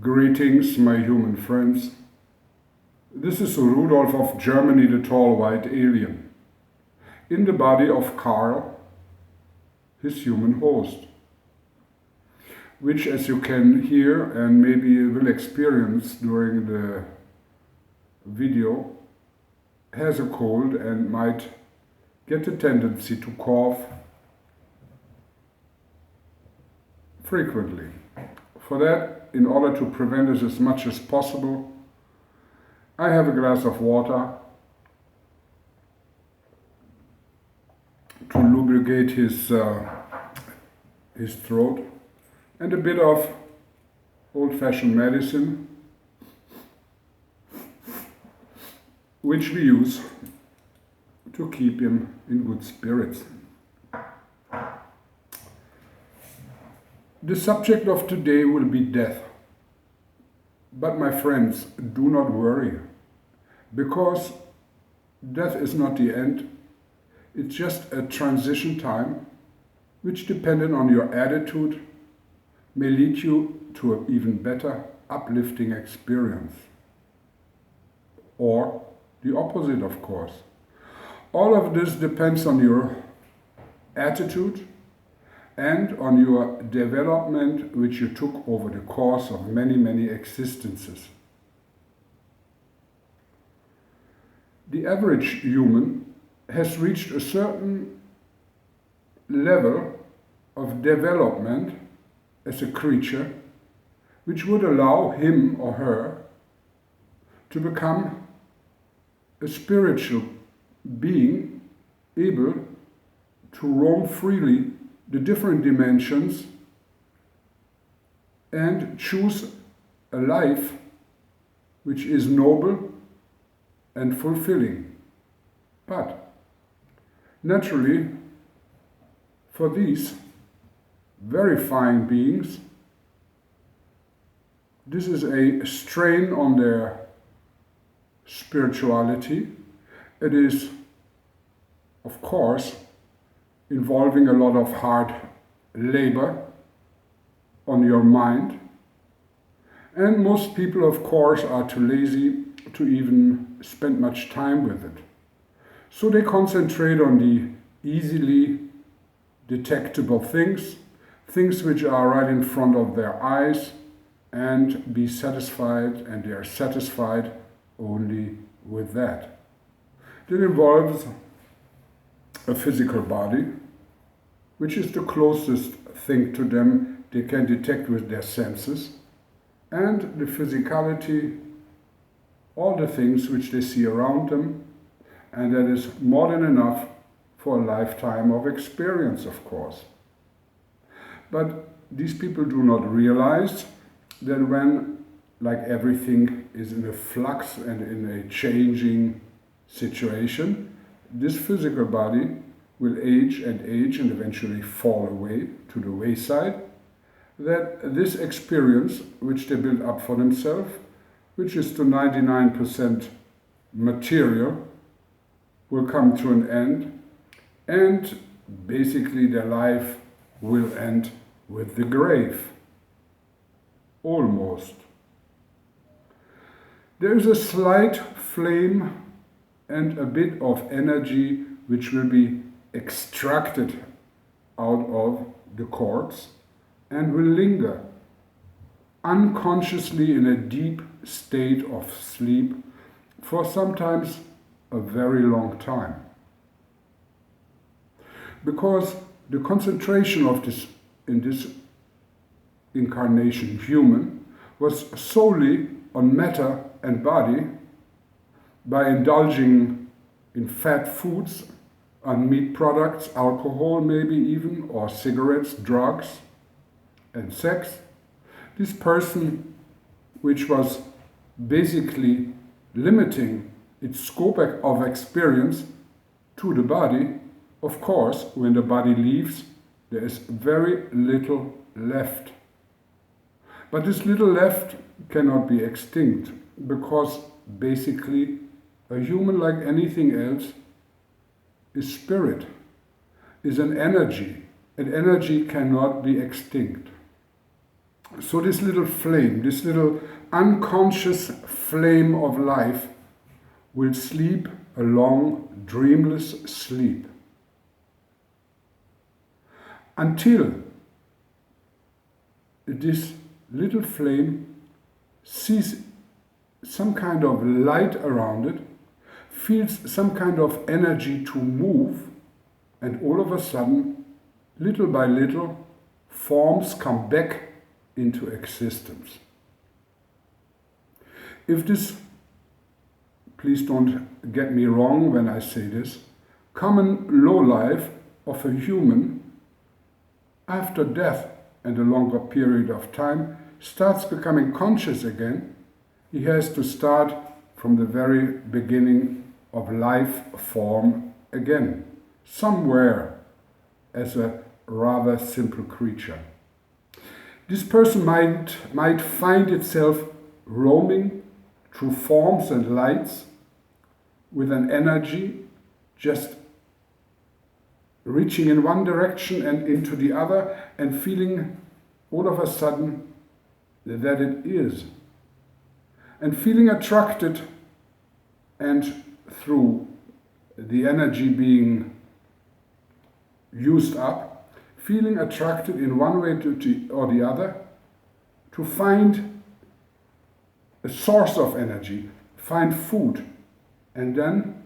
Greetings, my human friends. This is Rudolf of Germany, the tall white alien, in the body of Karl, his human host, which, as you can hear and maybe will experience during the video, has a cold and might get a tendency to cough frequently. For that, in order to prevent this as much as possible, I have a glass of water to lubricate his throat, and a bit of old-fashioned medicine, which we use to keep him in good spirits. The subject of today will be death. But my friends, do not worry, because death is not the end. It's just a transition time, which, depending on your attitude, may lead you to an even better, uplifting experience. Or the opposite, of course. All of this depends on your attitude and on your development, which you took over the course of many, many existences. The average human has reached a certain level of development as a creature, which would allow him or her to become a spiritual being able to roam freely the different dimensions and choose a life which is noble and fulfilling. But naturally, for these very fine beings, this is a strain on their spirituality. It is, of course, involving a lot of hard labor on your mind. And most people, of course, are too lazy to even spend much time with it. So they concentrate on the easily detectable things which are right in front of their eyes, and be satisfied, and they are satisfied only with that. That involves a physical body, which is the closest thing to them they can detect with their senses, and the physicality, all the things which they see around them, and that is more than enough for a lifetime of experience, of course. But these people do not realize that when, like everything is in a flux and in a changing situation, this physical body will age and eventually fall away to the wayside, that this experience which they build up for themselves, which is to 99% material, will come to an end, and basically their life will end with the grave. Almost. There is a slight flame and a bit of energy which will be extracted out of the corpse and will linger unconsciously in a deep state of sleep for sometimes a very long time. Because the concentration of this in this incarnation human was solely on matter and body, by indulging in fat foods, on meat products, alcohol maybe even, or cigarettes, drugs, and sex. This person, which was basically limiting its scope of experience to the body, of course, when the body leaves, there is very little left. But this little left cannot be extinct, because basically a human, like anything else, is spirit, is an energy, and energy cannot be extinct. So this little flame, this little unconscious flame of life will sleep a long, dreamless sleep until this little flame sees some kind of light around it, feels some kind of energy to move, and all of a sudden, little by little, forms come back into existence. If this, please don't get me wrong when I say this, common low life of a human after death and a longer period of time starts becoming conscious again, he has to start from the very beginning of life form again, somewhere as a rather simple creature. This person might find itself roaming through forms and lights with an energy just reaching in one direction and into the other, and feeling all of a sudden that it is. And feeling attracted, and through the energy being used up, feeling attracted in one way or the other to find a source of energy, find food, and then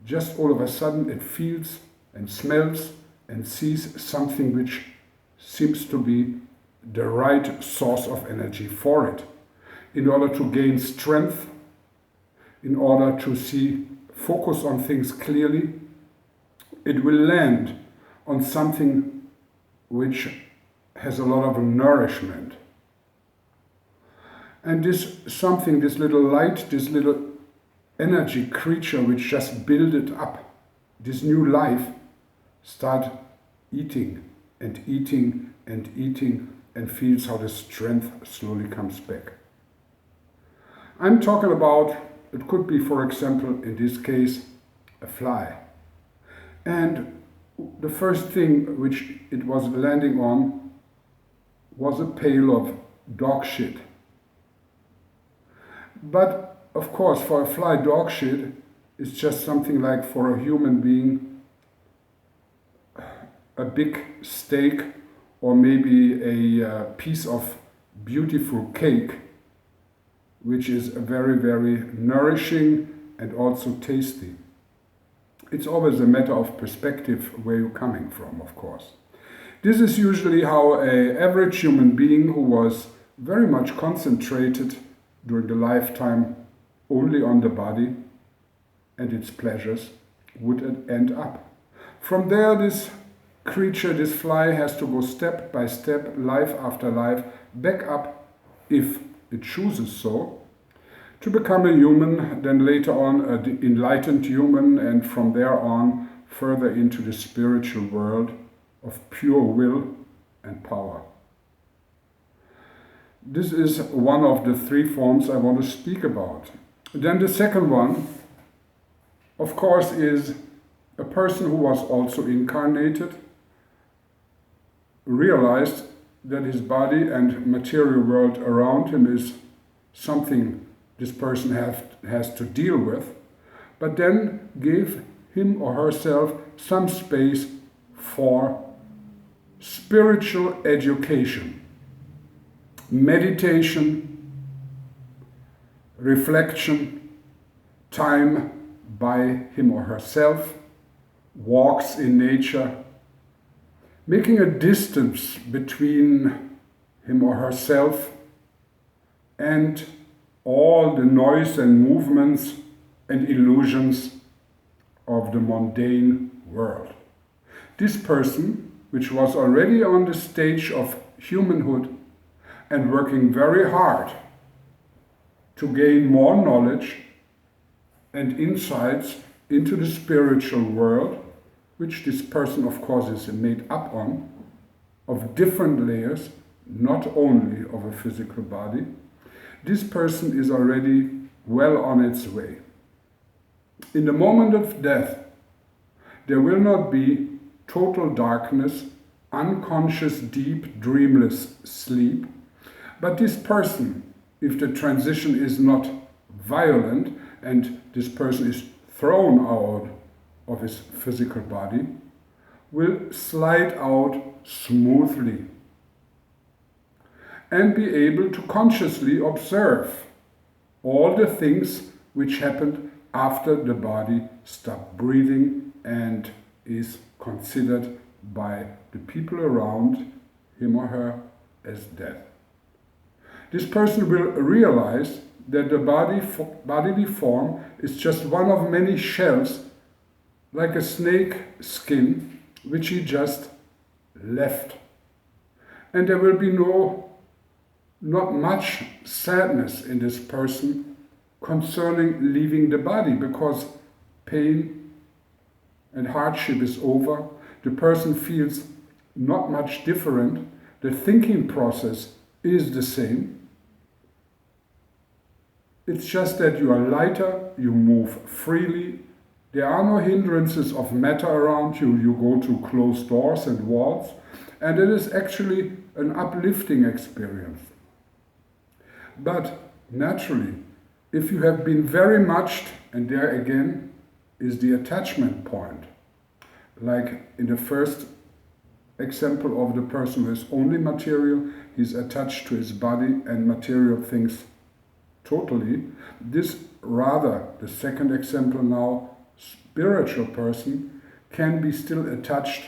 just all of a sudden it feels and smells and sees something which seems to be the right source of energy for it. In order to gain strength, in order to focus on things clearly, it will land on something which has a lot of nourishment. And this something, this little light, this little energy creature which just builded up this new life, start eating and eating and eating, and feels how the strength slowly comes back. I'm talking about, it could be, for example, in this case, a fly. And the first thing which it was landing on was a pail of dog shit. But of course, for a fly, dog shit is just something like, for a human being, a big steak or maybe a piece of beautiful cake, which is very, very nourishing and also tasty. It's always a matter of perspective where you're coming from, of course. This is usually how an average human being who was very much concentrated during the lifetime only on the body and its pleasures would end up. From there, this creature, this fly, has to go step by step, life after life, back up, if it chooses so, to become a human, then later on an enlightened human, and from there on further into the spiritual world of pure will and power. This is one of the three forms I want to speak about. Then the second one, of course, is a person who was also incarnated, realized that his body and material world around him is something this person has to deal with, but then gave him or herself some space for spiritual education, meditation, reflection, time by him or herself, walks in nature, making a distance between him or herself and all the noise and movements and illusions of the mundane world. This person, which was already on the stage of humanhood and working very hard to gain more knowledge and insights into the spiritual world, which this person, of course, is made up of different layers, not only of a physical body, this person is already well on its way. In the moment of death, there will not be total darkness, unconscious, deep, dreamless sleep, But this person, if the transition is not violent and this person is thrown out of his physical body, will slide out smoothly and be able to consciously observe all the things which happened after the body stopped breathing and is considered by the people around him or her as dead. This person will realize that the bodily form is just one of many shells, like a snake skin, which he just left. And there will be not much sadness in this person concerning leaving the body, because pain and hardship is over. The person feels not much different. The thinking process is the same. It's just that you are lighter, you move freely. There are no hindrances of matter around you. You go to closed doors and walls, and it is actually an uplifting experience. But naturally, if you have been very much, and there again is the attachment point, like in the first example of the person who is only material, he's attached to his body and material things totally. This rather, the second example now, spiritual person can be still attached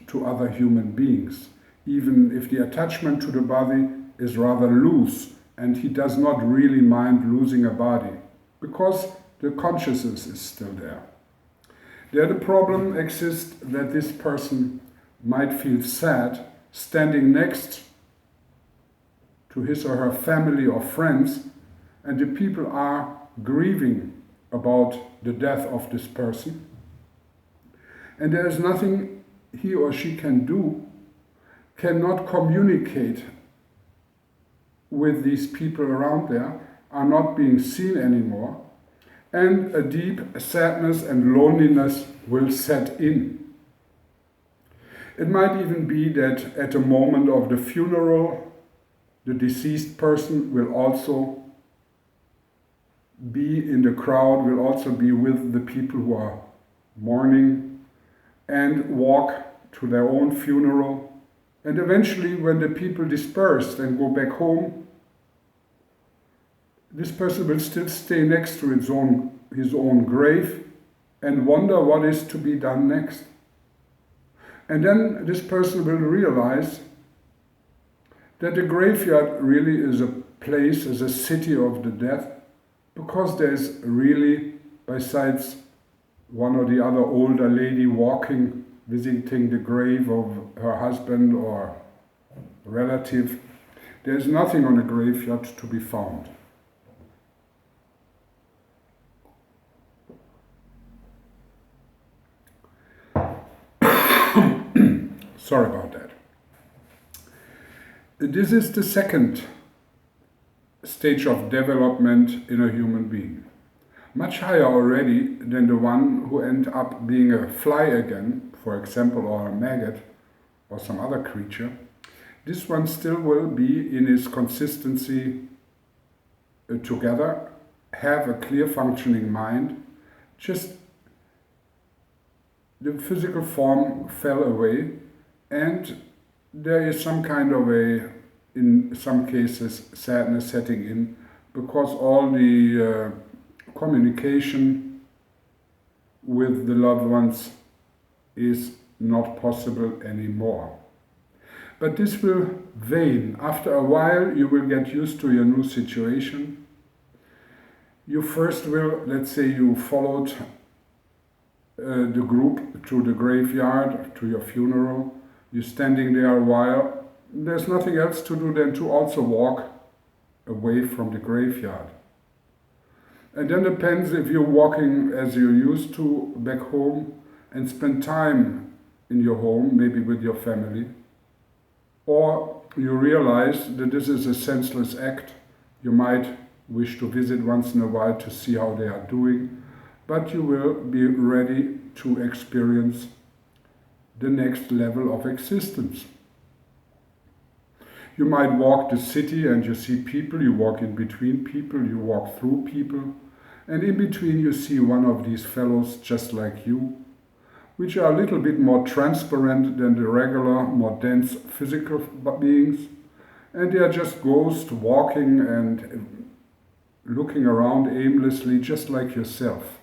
to other human beings, even if the attachment to the body is rather loose and he does not really mind losing a body, because the consciousness is still there. There the problem exists that this person might feel sad standing next to his or her family or friends, and the people are grieving about the death of this person. And there is nothing he or she can do, cannot communicate with these people around there, are not being seen anymore, and a deep sadness and loneliness will set in. It might even be that at the moment of the funeral, the deceased person will also be in the crowd, will also be with the people who are mourning, and walk to their own funeral. And eventually, when the people disperse and go back home, this person will still stay next to his own grave and wonder what is to be done next. And then this person will realize that the graveyard really is a place, is a city of the dead, because there's really, besides one or the other older lady walking, visiting the grave of her husband or relative, there's nothing on the graveyard to be found. Sorry about that. This is the second stage of development in a human being. Much higher already than the one who ends up being a fly again, for example, or a maggot, or some other creature. This one still will be in its consistency together, have a clear functioning mind, just the physical form fell away, and there is some kind of in some cases, sadness setting in, because all the communication with the loved ones is not possible anymore. But this will wane. After a while, you will get used to your new situation. You first will, let's say you followed the group to the graveyard, to your funeral. You're standing there a while. There's nothing else to do than to also walk away from the graveyard. And then depends if you're walking as you used to back home and spend time in your home, maybe with your family, or you realize that this is a senseless act. You might wish to visit once in a while to see how they are doing, but you will be ready to experience the next level of existence. You might walk the city and you see people, you walk in between people, you walk through people, and in between you see one of these fellows just like you, which are a little bit more transparent than the regular, more dense physical beings, and they are just ghosts walking and looking around aimlessly, just like yourself.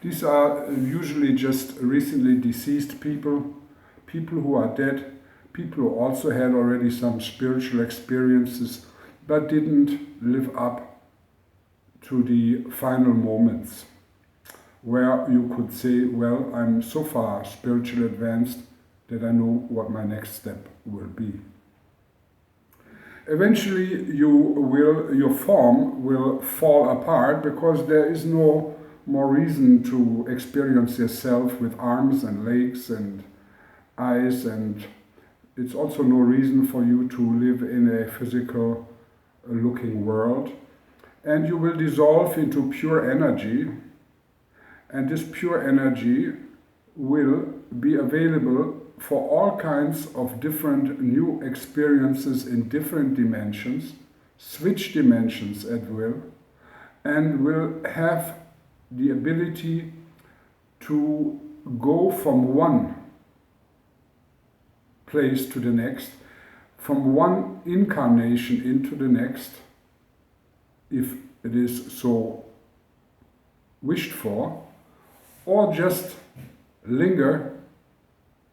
These are usually just recently deceased people, people who are dead, people who also had already some spiritual experiences but didn't live up to the final moments where you could say, well, I'm so far spiritually advanced that I know what my next step will be. Eventually your form will fall apart because there is no more reason to experience yourself with arms and legs and eyes, and it's also no reason for you to live in a physical looking world. And you will dissolve into pure energy, and this pure energy will be available for all kinds of different new experiences in different dimensions, switch dimensions at will, and will have the ability to go from one place to the next, from one incarnation into the next, if it is so wished for, or just linger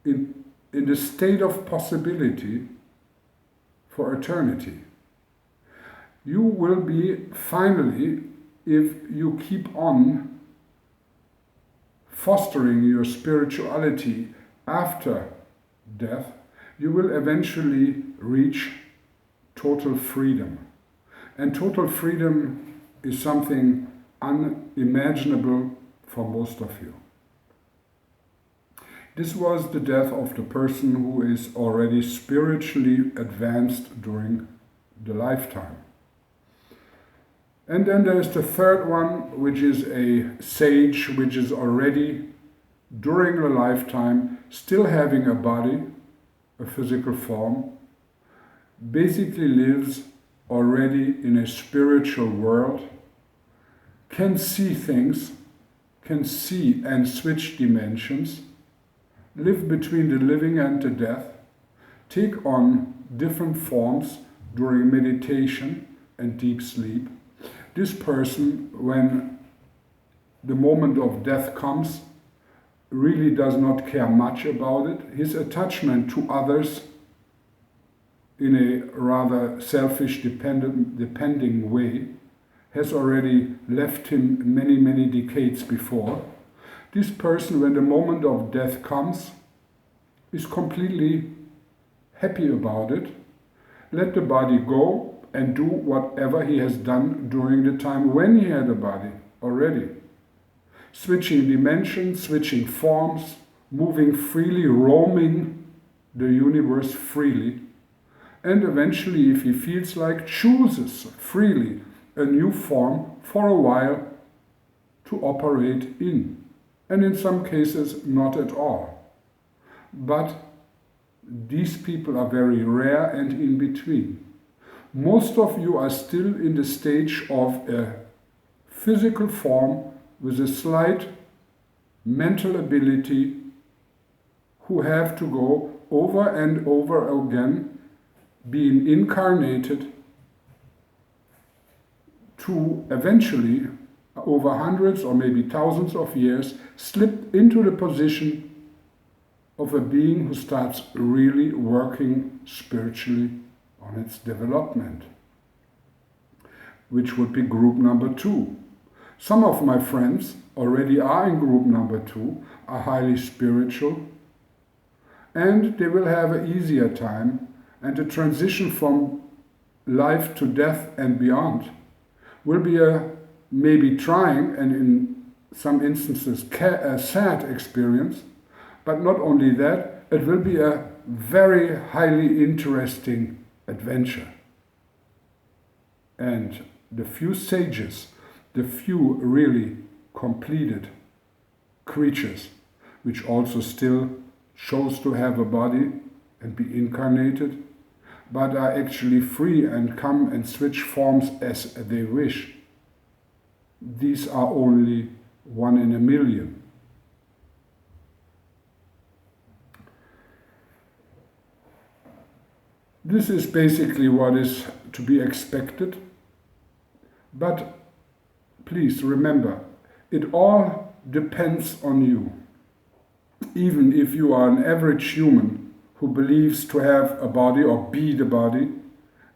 in the state of possibility for eternity. You will be finally, if you keep on fostering your spirituality after death, you will eventually reach total freedom. And total freedom is something unimaginable for most of you. This was the death of the person who is already spiritually advanced during the lifetime. And then there is the third one, which is a sage, which is already during the lifetime still having a body, a physical form, basically lives already in a spiritual world, can see things, can see and switch dimensions, live between the living and the death, take on different forms during meditation and deep sleep. This person, when the moment of death comes, really does not care much about it. His attachment to others in a rather selfish, depending way has already left him many, many decades before. This person, when the moment of death comes, is completely happy about it. Let the body go and do whatever he has done during the time when he had a body already. Switching dimensions, switching forms, moving freely, roaming the universe freely. And eventually, if he feels like, chooses freely a new form for a while to operate in. And in some cases, not at all. But these people are very rare and in between. Most of you are still in the stage of a physical form with a slight mental ability, who have to go over and over again, being incarnated to eventually, over hundreds or maybe thousands of years, slip into the position of a being who starts really working spiritually on its development, which would be group number 2. Some of my friends already are in group number 2, are highly spiritual, and they will have an easier time, and the transition from life to death and beyond will be a maybe trying, and in some instances a sad experience, but not only that, it will be a very highly interesting adventure. And the few sages, the few really completed creatures, which also still chose to have a body and be incarnated, but are actually free and come and switch forms as they wish. These are only 1 in a million. This is basically what is to be expected, but please remember, it all depends on you. Even if you are an average human who believes to have a body or be the body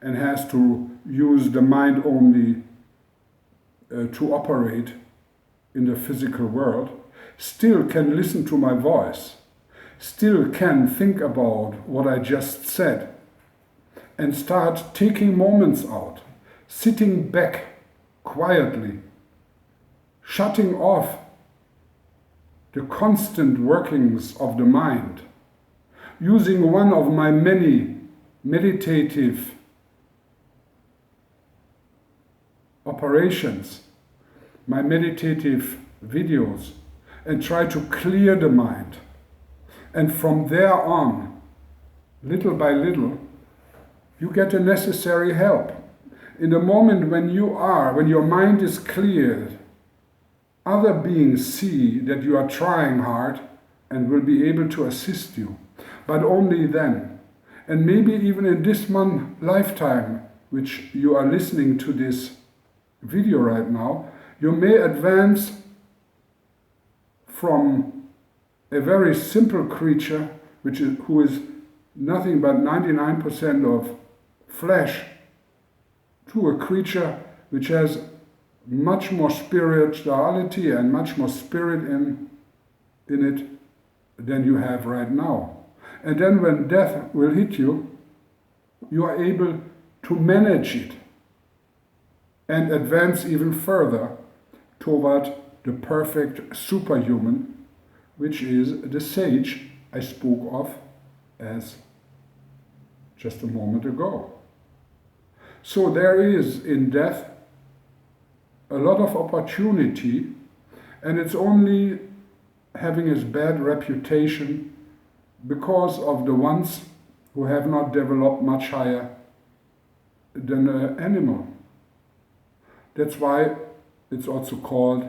and has to use the mind only to operate in the physical world, still can listen to my voice, still can think about what I just said, and start taking moments out, sitting back quietly, shutting off the constant workings of the mind, using one of my many meditative operations, my meditative videos, and try to clear the mind. And from there on, little by little, you get the necessary help. In the moment when your mind is cleared, other beings see that you are trying hard and will be able to assist you. But only then. And maybe even in this lifetime, which you are listening to this video right now, you may advance from a very simple creature, who is nothing but 99% of flesh, to a creature which has much more spirituality and much more spirit in it than you have right now. And then when death will hit you, you are able to manage it and advance even further toward the perfect superhuman, which is the sage I spoke of as just a moment ago. So there is in death a lot of opportunity, and it's only having its bad reputation because of the ones who have not developed much higher than an animal. That's why it's also called